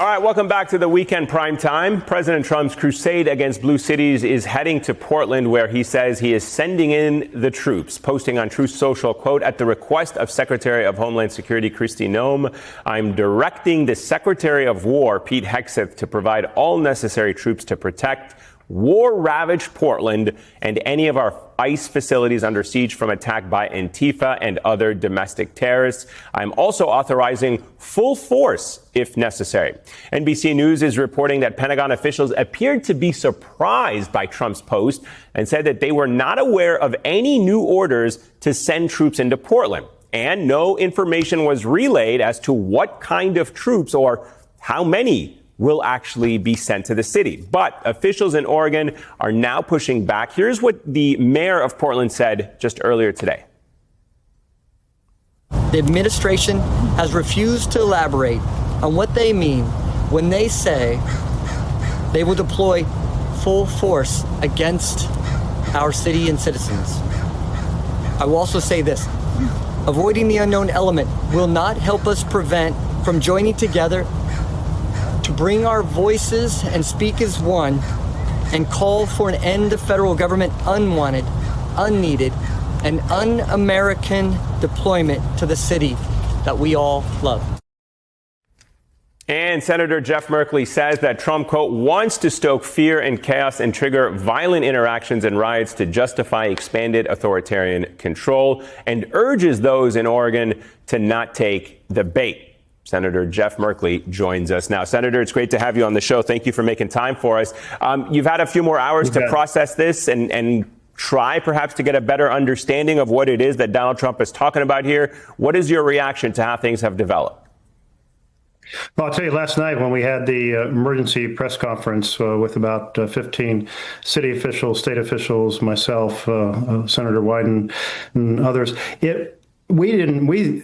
All right, welcome back to the weekend prime time. President Trump's crusade against blue cities is heading to Portland, where he says he is sending in the troops, posting on Truth Social, quote, at the request of Secretary of Homeland Security Kristi Noem, I'm directing the Secretary of War, Pete Hegseth, to provide all necessary troops to protect war-ravaged Portland and any of our ICE facilities under siege from attack by Antifa and other domestic terrorists. I'm also authorizing full force if necessary. NBC News is reporting that Pentagon officials appeared to be surprised by Trump's post and said that they were not aware of any new orders to send troops into Portland. And no information was relayed as to what kind of troops or how many will actually be sent to the city. But officials in Oregon are now pushing back. Here's what the mayor of Portland said just earlier today. The administration has refused to elaborate on what they mean when they say they will deploy full force against our city and citizens. I will also say this: avoiding the unknown element will not help us prevent from joining together to bring our voices and speak as one and call for an end of federal government unwanted, unneeded, and un-American deployment to the city that we all love. And Senator Jeff Merkley says that Trump, quote, wants to stoke fear and chaos and trigger violent interactions and riots to justify expanded authoritarian control, and urges those in Oregon to not take the bait. Senator Jeff Merkley joins us now. Senator, it's great to have you on the show. Thank you for making time for us. You've had a few more hours to process this and try perhaps to get a better understanding of what it is that Donald Trump is talking about here. What is your reaction to how things have developed? Well, I'll tell you, last night when we had the emergency press conference with about 15 city officials, state officials, myself, Senator Wyden, and others, we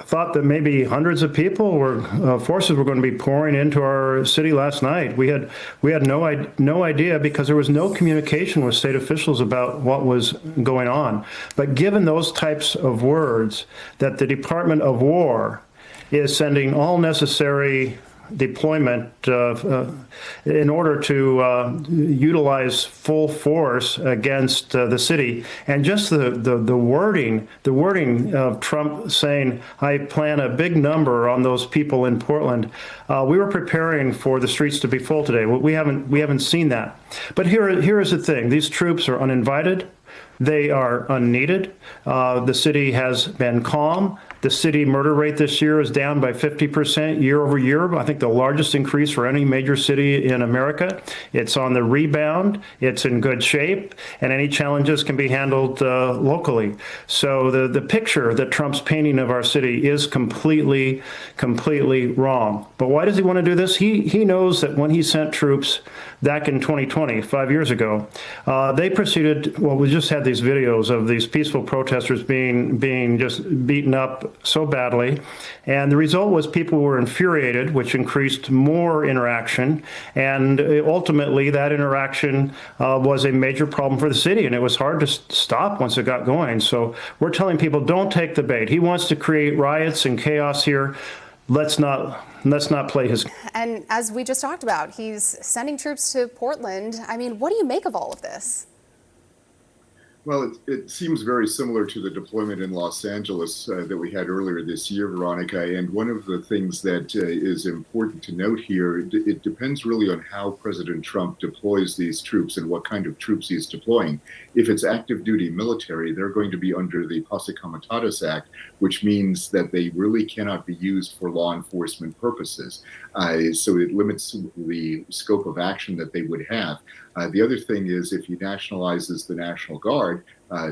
thought that maybe hundreds of people forces were going to be pouring into our city last night. We had no idea because there was no communication with state officials about what was going on. But given those types of words, that the Department of War is sending all necessary deployment in order to utilize full force against the city, and just the wording of Trump saying, I plan a big number on those people in Portland. We were preparing for the streets to be full today. We haven't seen that. But here is the thing: these troops are uninvited. They are unneeded. The city has been calm. The city murder rate this year is down by 50% year over year. I think the largest increase for any major city in America. It's on the rebound. It's in good shape, and any challenges can be handled locally. So the picture that Trump's painting of our city is completely wrong. But why does he want to do this? He knows that when he sent troops back in 2020, 5 years ago, they proceeded. Well, we just had these videos of these peaceful protesters being just beaten up so badly, and the result was people were infuriated, which increased more interaction, and ultimately that interaction was a major problem for the city, and it was hard to stop once it got going. So we're telling people, don't take the bait. He wants to create riots and chaos here. Let's not play his. And as we just talked about, he's sending troops to Portland. I mean, what do you make of all of this? Well, it seems very similar to the deployment in Los Angeles that we had earlier this year, Veronica. And one of the things that is important to note here, it depends really on how President Trump deploys these troops and what kind of troops he's deploying. If it's active duty military, they're going to be under the Posse Comitatus Act, which means that they really cannot be used for law enforcement purposes. So it limits the scope of action that they would have. The other thing is, if he nationalizes the National Guard,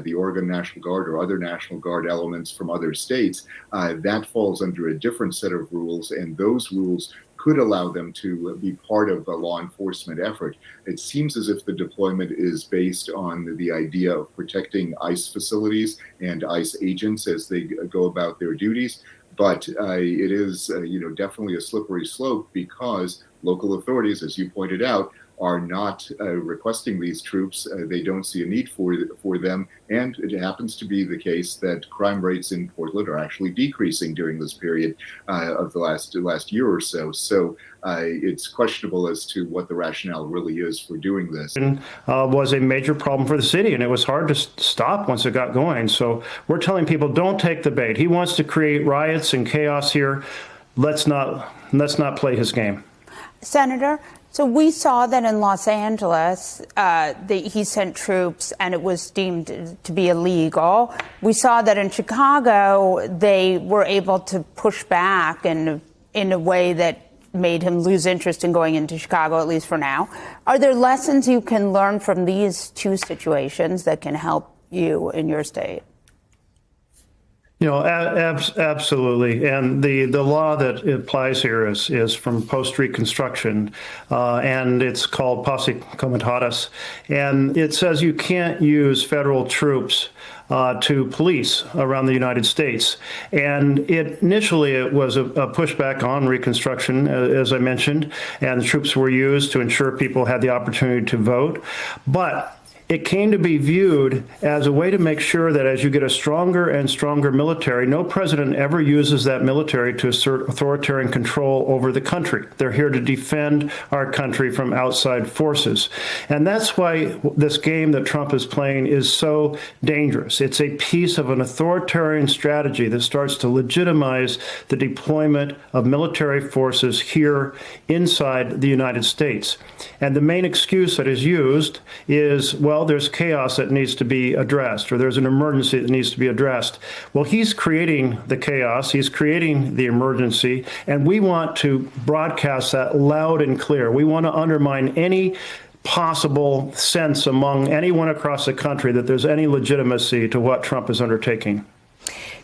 the Oregon National Guard or other National Guard elements from other states, that falls under a different set of rules, and those rules could allow them to be part of a law enforcement effort. It seems as if the deployment is based on the idea of protecting ICE facilities and ICE agents as they go about their duties. But it is, definitely a slippery slope, because local authorities, as you pointed out, are not requesting these troops. They don't see a need for them. And it happens to be the case that crime rates in Portland are actually decreasing during this period of the last year or so. So it's questionable as to what the rationale really is for doing this. Was a major problem for the city, and it was hard to stop once it got going. So we're telling people, don't take the bait. He wants to create riots and chaos here. Let's not play his game. Senator, so we saw that in Los Angeles, he sent troops and it was deemed to be illegal. We saw that in Chicago, they were able to push back in a way that made him lose interest in going into Chicago, at least for now. Are there lessons you can learn from these two situations that can help you in your state? You know, absolutely. And the law that applies here is from post-Reconstruction, and it's called posse comitatus. And it says you can't use federal troops to police around the United States. And initially it was a pushback on Reconstruction, as I mentioned, and the troops were used to ensure people had the opportunity to vote. But it came to be viewed as a way to make sure that as you get a stronger and stronger military, no president ever uses that military to assert authoritarian control over the country. They're here to defend our country from outside forces. And that's why this game that Trump is playing is so dangerous. It's a piece of an authoritarian strategy that starts to legitimize the deployment of military forces here inside the United States. And the main excuse that is used is, well, there's chaos that needs to be addressed, or there's an emergency that needs to be addressed. Well, he's creating the chaos, he's creating the emergency, and we want to broadcast that loud and clear. We want to undermine any possible sense among anyone across the country that there's any legitimacy to what Trump is undertaking.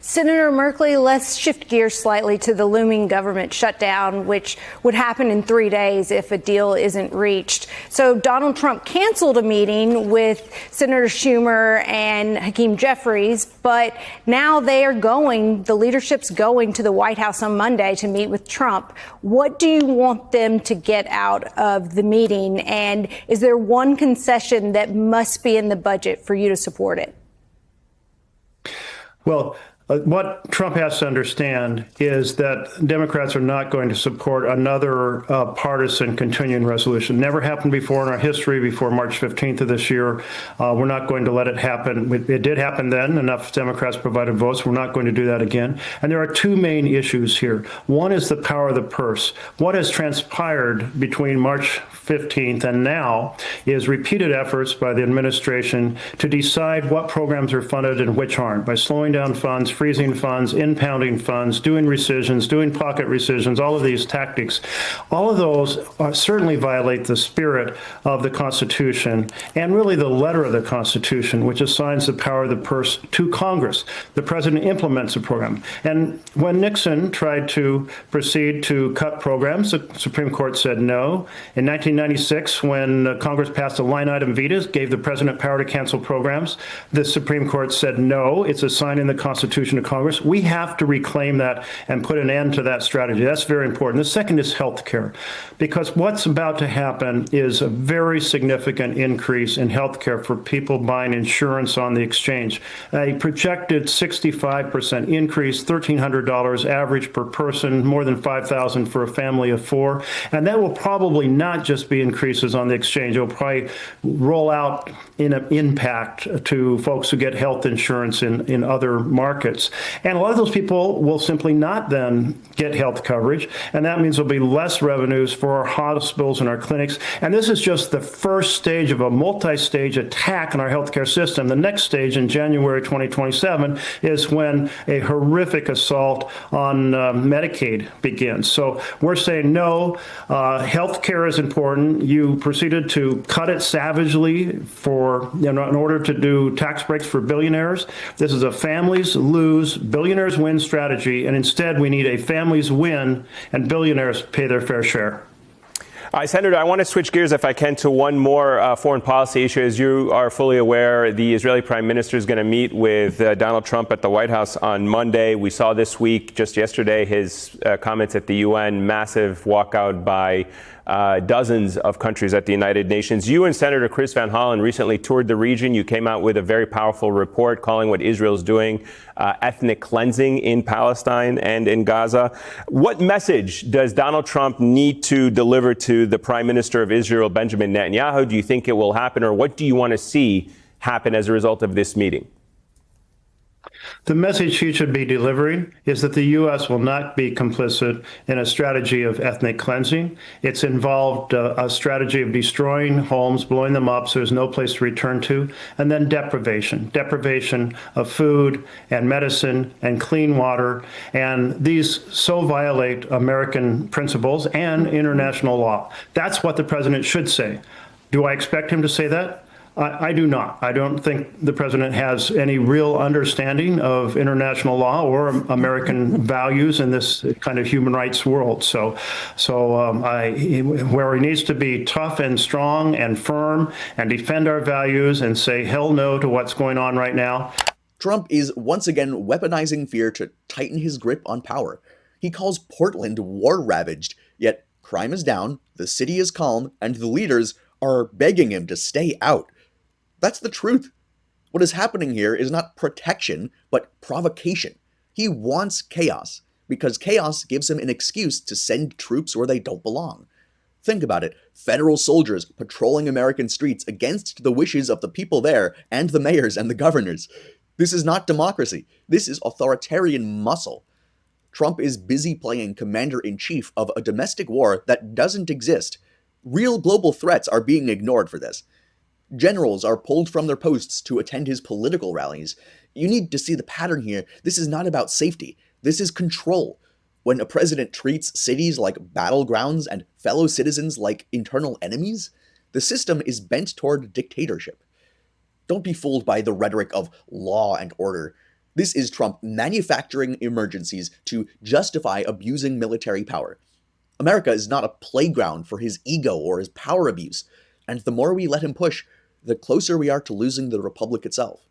Senator Merkley, let's shift gears slightly to the looming government shutdown, which would happen in 3 days if a deal isn't reached. So Donald Trump canceled a meeting with Senator Schumer and Hakeem Jeffries, but now the leadership's going to the White House on Monday to meet with Trump. What do you want them to get out of the meeting? And is there one concession that must be in the budget for you to support it? Well, what Trump has to understand is that Democrats are not going to support another partisan continuing resolution. Never happened before in our history before March 15th of this year. We're not going to let it happen. It did happen then. Enough Democrats provided votes. We're not going to do that again. And there are two main issues here. One is the power of the purse. What has transpired between March 15th and now is repeated efforts by the administration to decide what programs are funded and which aren't, by slowing down funds, freezing funds, impounding funds, doing rescissions, doing pocket rescissions, all of these tactics. All of those certainly violate the spirit of the Constitution and really the letter of the Constitution, which assigns the power of the purse to Congress. The president implements a program. And when Nixon tried to proceed to cut programs, the Supreme Court said no. In 1996, when Congress passed a line item veto, gave the president power to cancel programs, the Supreme Court said no, it's assigning the Constitution to Congress. We have to reclaim that and put an end to that strategy. That's very important. The second is health care, because what's about to happen is a very significant increase in health care for people buying insurance on the exchange. A projected 65% increase, $1,300 average per person, more than $5,000 for a family of four. And that will probably not just be increases on the exchange. It will probably roll out in an impact to folks who get health insurance in other markets. And a lot of those people will simply not then get health coverage. And that means there'll be less revenues for our hospitals and our clinics. And this is just the first stage of a multi-stage attack on our healthcare system. The next stage in January 2027 is when a horrific assault on Medicaid begins. So we're saying no, healthcare is important. You proceeded to cut it savagely in order to do tax breaks for billionaires. This is a families lose, billionaires win strategy, and instead we need a families win and billionaires pay their fair share. Senator, I want to switch gears, if I can, to one more foreign policy issue. As you are fully aware, the Israeli prime minister is going to meet with Donald Trump at the White House on Monday. We saw this week, just yesterday, his comments at the UN, massive walkout by dozens of countries at the United Nations. You and Senator Chris Van Hollen recently toured the region. You came out with a very powerful report calling what Israel's doing ethnic cleansing in Palestine and in Gaza. What message does Donald Trump need to deliver to the Prime Minister of Israel, Benjamin Netanyahu? Do you think it will happen, or what do you want to see happen as a result of this meeting? The message he should be delivering is that the U.S. will not be complicit in a strategy of ethnic cleansing. It's involved a strategy of destroying homes, blowing them up so there's no place to return to, and then deprivation of food and medicine and clean water. And these so violate American principles and international law. That's what the president should say. Do I expect him to say that? I do not. I don't think the president has any real understanding of international law or American values in this kind of human rights world. Where he needs to be tough and strong and firm and defend our values and say hell no to what's going on right now. Trump is once again weaponizing fear to tighten his grip on power. He calls Portland war-ravaged, yet crime is down, the city is calm, and the leaders are begging him to stay out. That's the truth. What is happening here is not protection, but provocation. He wants chaos, because chaos gives him an excuse to send troops where they don't belong. Think about it. Federal soldiers patrolling American streets against the wishes of the people there and the mayors and the governors. This is not democracy. This is authoritarian muscle. Trump is busy playing commander-in-chief of a domestic war that doesn't exist. Real global threats are being ignored for this. Generals are pulled from their posts to attend his political rallies. You need to see the pattern here. This is not about safety. This is control. When a president treats cities like battlegrounds and fellow citizens like internal enemies, the system is bent toward dictatorship. Don't be fooled by the rhetoric of law and order. This is Trump manufacturing emergencies to justify abusing military power. America is not a playground for his ego or his power abuse, and the more we let him push, the closer we are to losing the republic itself.